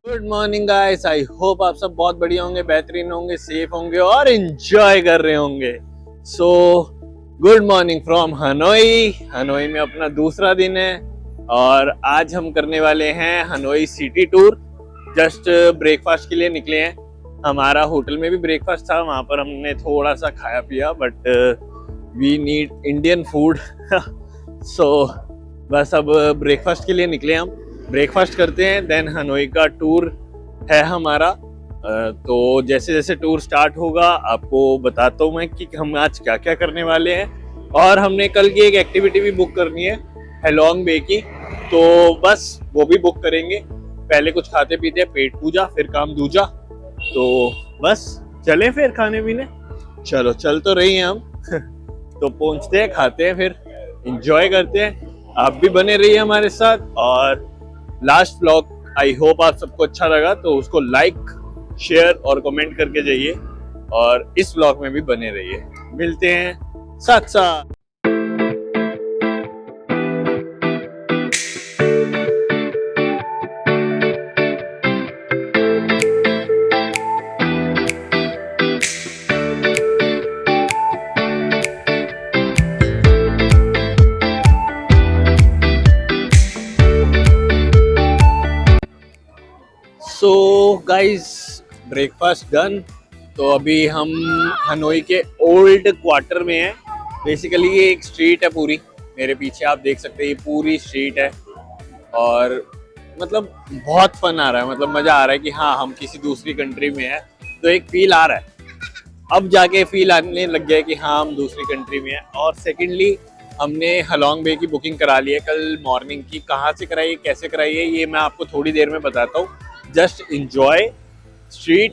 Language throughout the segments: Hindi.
Good morning guys. I hope आप सब बहुत बढ़िया होंगे, बेहतरीन होंगे, सेफ होंगे और एंजॉय कर रहे होंगे। So good morning from Hanoi. Hanoi में अपना दूसरा दिन है और आज हम करने वाले हैं Hanoi city tour. Just breakfast के लिए निकले हैं। हमारा होटल में भी ब्रेकफास्ट था, वहां पर हमने थोड़ा सा खाया पिया, but we need Indian food. So बस अब ब्रेकफास्ट के लिए निकले हम। ब्रेकफास्ट करते हैं, देन हनोई का टूर है हमारा। तो जैसे जैसे टूर स्टार्ट होगा आपको बताता हूँ मैं कि हम आज क्या क्या करने वाले हैं। और हमने कल की एक एक्टिविटी भी बुक करनी है हेलोंग बे की, तो बस वो भी बुक करेंगे। पहले कुछ खाते पीते, पेट पूजा फिर काम दूजा। तो बस चले फिर खाने पीने। चलो चल तो रही हैं हम। तो पहुंचते हैं, खाते हैं, फिर एंजॉय करते हैं। आप भी बने रहिए हमारे साथ। और लास्ट व्लॉग आई होप आप सबको अच्छा लगा, तो उसको लाइक शेयर और कमेंट करके जाइए और इस व्लॉग में भी बने रहिए। मिलते हैं साथ साथ। So guys, breakfast done. तो अभी हम हनोई के ओल्ड क्वार्टर में हैं। बेसिकली ये एक स्ट्रीट है पूरी, मेरे पीछे आप देख सकते हैं, ये पूरी स्ट्रीट है। और मतलब बहुत फन आ रहा है, मतलब मज़ा आ रहा है कि हाँ हम किसी दूसरी कंट्री में हैं। तो एक फील आ रहा है, अब जाके फील आने लग गया है कि हाँ हम दूसरी कंट्री में हैं। और सेकेंडली हमने हलोंग बे की बुकिंग करा ली है कल मॉर्निंग की। कहाँ से कराई है, कैसे कराई है, ये मैं आपको थोड़ी देर में बताता हूँ। Just enjoy street.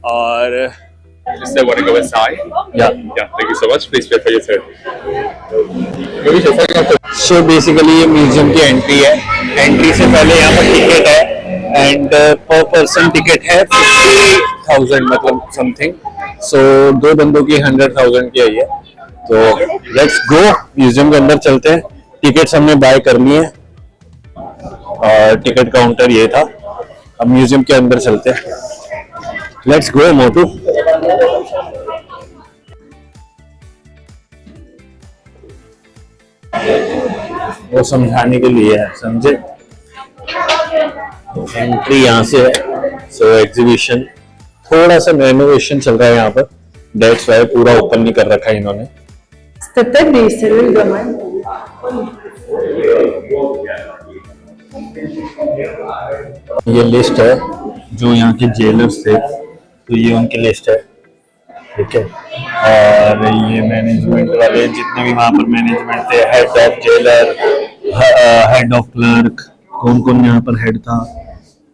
और Just want to go inside? Yeah. Yeah, thank you so much. Please pay for your turn. So basically ये म्यूजियम की एंट्री है। एंट्री से पहले यहाँ पर टिकट है एंड पर पर्सन टिकट है 50,000 मतलब समथिंग। सो दो बंदों की 100,000 की आई है। तो लेट्स गो, म्यूजियम के अंदर चलते हैं। टिकट्स हमने बाय कर लिए हैं और टिकट काउंटर ये था। अब म्यूजियम के अंदर चलते हैं। लेट्स गो मोटू। वो समझाने के लिए है, समझे। एंट्री यहाँ से है। सो एग्जीबिशन थोड़ा सा रेनोवेशन चल रहा है यहाँ पर, डेट्स वाई पूरा ओपन नहीं कर रखा है इन्होंने। ये लिस्ट है जो यहाँ के जेलर्स थे, तो ये उनकी लिस्ट है, ठीक है। और ये मैनेजमेंट वाले जितने भी वहाँ पर मैनेजमेंट थे, head of jailer, head of clerk, कौन कौन यहाँ पर हेड था,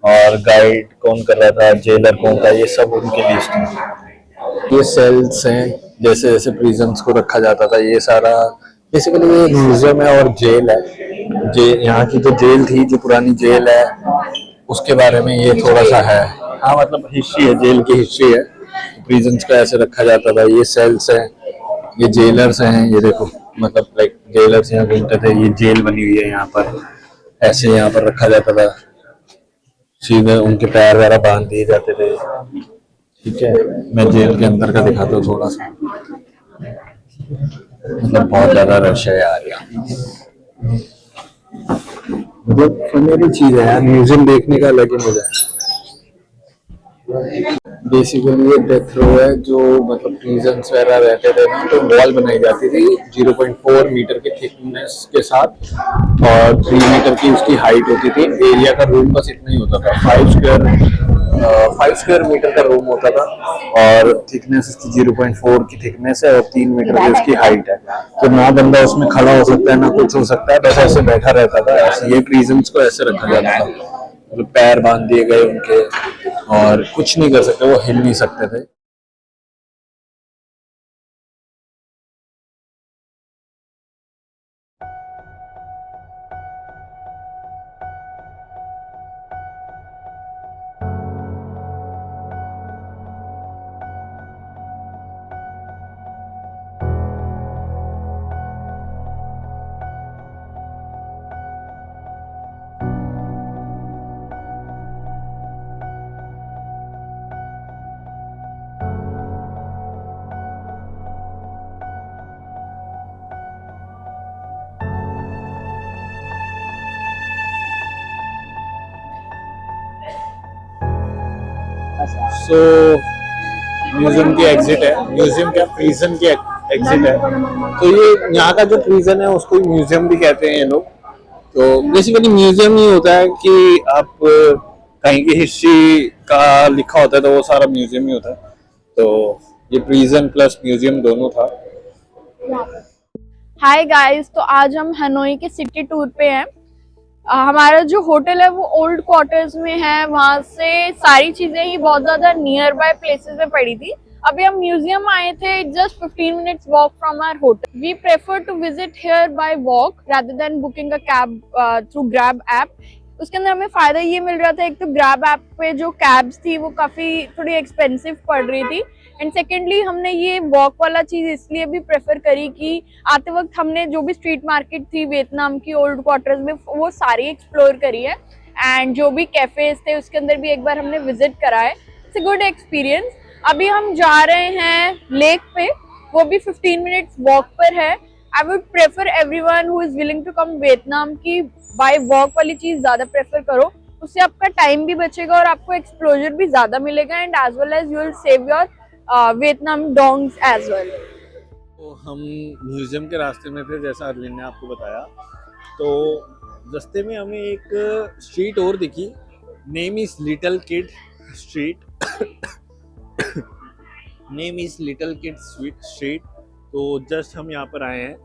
और गाइड कौन कर रहा था, जेलर कौन था, ये सब उनकी लिस्ट है। ये सेल्स हैं, जैसे जैसे प्रिजन्स को रखा जाता था, ये सारा बेसिकली ये म्यूजियम है और जेल है। यहाँ की जो जेल थी, जो पुरानी जेल है, उसके बारे में ये थोड़ा सा है। हाँ मतलब हिस्ट्री है, जेल की हिस्ट्री है, प्रिजन्स को ऐसे रखा जाता था। ये सेल्स हैं, ये जेलर्स हैं, ये देखो मतलब लाइक जेलर्स यहाँ घूमते थे। ये जेल बनी हुई है यहाँ पर, ऐसे यहाँ पर रखा जाता था, सीधे उनके पैर वगैरह बांध दिए जाते थे, ठीक है। मैं जेल के अंदर का दिखाता हूँ थोड़ा सा, मतलब बहुत ज्यादा रश है यार यहाँ। मतलब फनी चीज है यार, म्यूजियम देखने का अलग ही मजा है। बेसिकली ये डेथ रो है, जो मतलब प्रिजन्स वगैरह रहते थे ना, तो वॉल बनाई जाती थी 0.4 मीटर के थिकनेस के साथ और 3 मीटर की उसकी हाइट होती थी। एरिया का रूम बस इतना ही होता था, 5 स्क्वायर मीटर का रूम होता था और थिकनेस उसकी 0.4 की थिकनेस है और 3 मीटर की उसकी हाइट है। तो ना बंदा उसमें खड़ा हो सकता है ना कुछ हो सकता है, बस ऐसे बैठा रहता था। ऐसे ये प्रिजन्स को ऐसे रखा जाता था, मतलब पैर बांध दिए गए उनके और कुछ नहीं कर सकते, वो हिल नहीं सकते थे। सो म्यूजियम की एग्जिट है, म्यूजियम क्या प्रिजन की एग्जिट है। तो ये यहाँ का जो प्रिजन है उसको म्यूजियम भी कहते हैं ये लोग। तो बेसिकली म्यूजियम ही होता है कि आप कहीं की हिस्ट्री का लिखा होता है तो वो सारा म्यूजियम ही होता है। तो ये प्रिजन प्लस म्यूजियम दोनों था। हाय गाइस, तो आज हम हनोई के सिटी टूर पे हैं। हमारा जो होटल है वो ओल्ड क्वार्टर्स में है। वहाँ से सारी चीजें ही बहुत ज्यादा नियर बाय प्लेसेस में पड़ी थी। अभी हम म्यूजियम आए थे, just 15 minutes walk from our hotel. We prefer to visit here by walk rather than booking a cab through Grab app. उसके अंदर हमें फायदा ये मिल रहा था, एक तो ग्रैब ऐप पे जो कैब्स थी वो काफी थोड़ी एक्सपेंसिव पड़ रही थी, एंड सेकेंडली हमने ये वॉक वाला चीज इसलिए भी प्रेफर करी कि आते वक्त हमने जो भी स्ट्रीट मार्केट थी वियतनाम की ओल्ड क्वार्टर्स में वो सारी एक्सप्लोर करी है, एंड जो भी कैफेज थे उसके अंदर भी एक बार हमने विजिट करा है। It's a good experience. अभी हम जा रहे हैं लेक पे, वो भी 15 मिनट्स वॉक पर है। I would prefer everyone who is willing to come Vietnam की बाय वॉक वाली चीज ज्यादा प्रेफर करो, उससे आपका टाइम भी बचेगा और आपको एक्सप्लोजर भी ज्यादा मिलेगा, and as well as you will save your Vietnam dongs as well. तो हम म्यूजियम के रास्ते में थे, जैसा अरविंद ने आपको बताया। तो रास्ते में हमें एक स्ट्रीट और दिखी, name is little kid street. Name is little kid street. तो जस्ट हम यहाँ पर आए हैं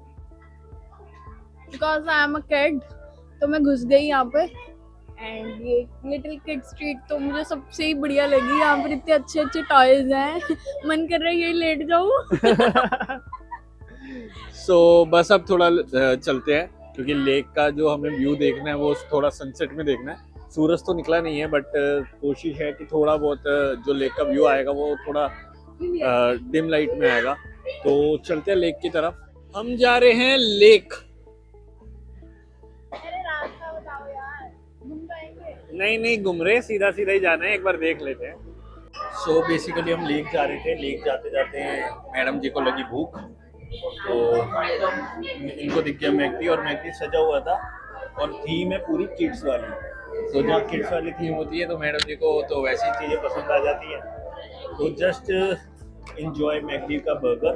because I am a kid, तो मैं घुस गई यहाँ पे, एंड ये लिटिल किड स्ट्रीट तो मुझे सबसे ही बढ़िया लगी। यहाँ पर इतने अच्छे अच्छे टॉयज हैं, मन कर रहा है यही लेट जाऊँ। सो बस अब थोड़ा चलते हैं, क्योंकि लेक का जो हमें व्यू देखना है वो थोड़ा सनसेट में देखना है। सूरज तो निकला नहीं है, बट कोशिश है कि थोड़ा बहुत जो लेक का व्यू आएगा वो थोड़ा डिम लाइट में आएगा। तो चलते हैं लेक की तरफ। हम जा रहे हैं लेक। नहीं घूम रहे, सीधा सीधा ही जाना है, एक बार देख लेते हैं। सो बेसिकली हम लेक जा रहे थे। लेक जाते जाते मैडम जी को लगी भूख, तो इनको दिख गया मैकडी, और मैकडी सजा हुआ था और थीम है पूरी किड्स वाली। तो जब किड्स वाली थीम होती है तो मैडम जी को तो वैसी चीज़ें पसंद आ जाती हैं। तो जस्ट इंजॉय मैकडी का बर्गर,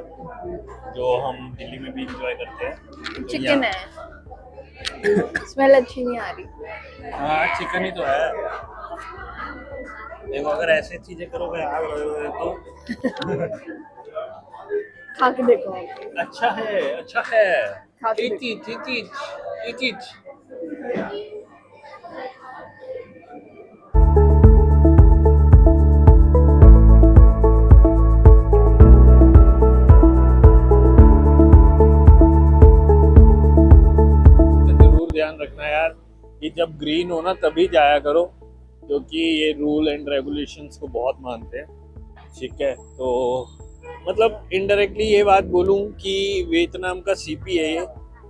जो हम दिल्ली में भी इंजॉय करते हैं। तो चिकन है, स्मेल अच्छी नहीं आ रही। हाँ चिकन ही तो है। देखो अगर ऐसे चीजें करोगे आग लगोगे तो खा के देखो। अच्छा है, अच्छा है। खा के चीज जरूर ध्यान रखना यार कि जब ग्रीन हो ना तभी जाया करो, क्योंकि ये रूल एंड रेगुलेशंस को बहुत मानते हैं। ठीक है, तो मतलब इनडायरेक्टली ये बात बोलूं कि वियतनाम का सीपी है ये,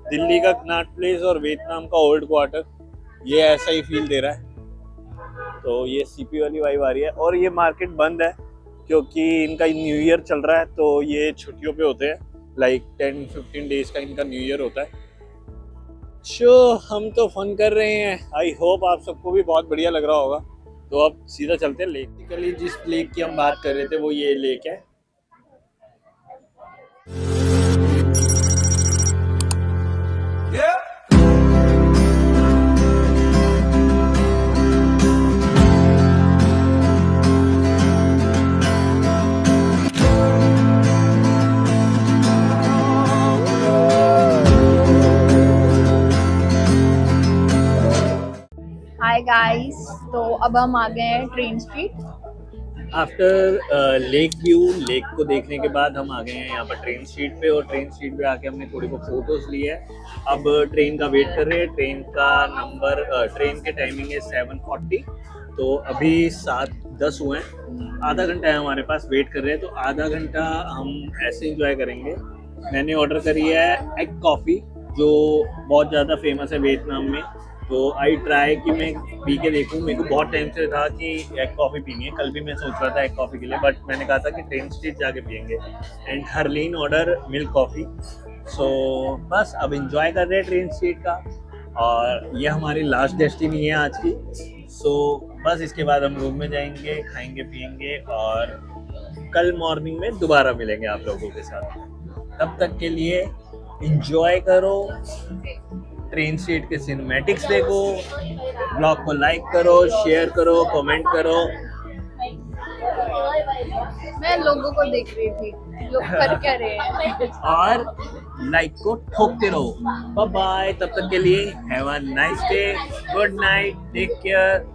दिल्ली का कनॉट प्लेस और वियतनाम का ओल्ड क्वार्टर, ये ऐसा ही फील दे रहा है। तो ये सीपी वाली वाइब आ रही है। और ये मार्केट बंद है क्योंकि इनका न्यू ईयर चल रहा है, तो ये छुट्टियों पे होते हैं, लाइक 10-15 डेज का इनका न्यू ईयर होता है। हम तो फन कर रहे हैं। आई होप आप सबको भी बहुत बढ़िया लग रहा होगा। तो अब सीधा चलते हैं लेक। बेसिकली जिस लेक की हम बात कर रहे थे वो ये लेक है। हाय गाइस, तो अब हम आ गए हैं train street. After lake view, lake को देखने के बाद हम आ गए हैं यहाँ पर ट्रेन स्ट्रीट पे, और ट्रेन स्ट्रीट पे आके हमने थोड़ी बहुत फोटोज ली है। अब ट्रेन का वेट कर रहे हैं। ट्रेन का नंबर, ट्रेन के टाइमिंग है 7:40, तो अभी 7:10 हुए हैं। आधा घंटा है हमारे पास, वेट कर रहे हैं। तो आधा घंटा हम ऐसे इंजॉय करेंगे। मैंने ऑर्डर करी है एग कॉफ़ी, जो बहुत ज़्यादा फेमस है वियतनाम में। तो आई ट्राई कि मैं पी के देखूँ। मेरे को बहुत टाइम से था कि एग कॉफ़ी पीनी है। कल भी मैं सोच रहा था एग कॉफ़ी के लिए, बट मैंने कहा था कि ट्रेन स्ट्रीट जाके पियेंगे। And Harleen order milk coffee. So बस अब इंजॉय कर रहे हैं ट्रेन स्ट्रीट का, और ये हमारी लास्ट डेस्टिनी है आज की। सो बस इसके बाद हम रूम में जाएंगे, खाएंगे पिएंगे और कल मॉर्निंग में दोबारा मिलेंगे आप लोगों के साथ। तब तक के लिए एंजॉय करो, ट्रेन सीट के सिनेमैटिक्स देखो, ब्लॉग को लाइक करो, शेयर करो, कमेंट करो। मैं लोगों को देख रही थी, लोग कर क्या रहे हैं। और लाइक को ठोकते रहो। बाय बाय, तब तक के लिए have a nice day, good night, take care.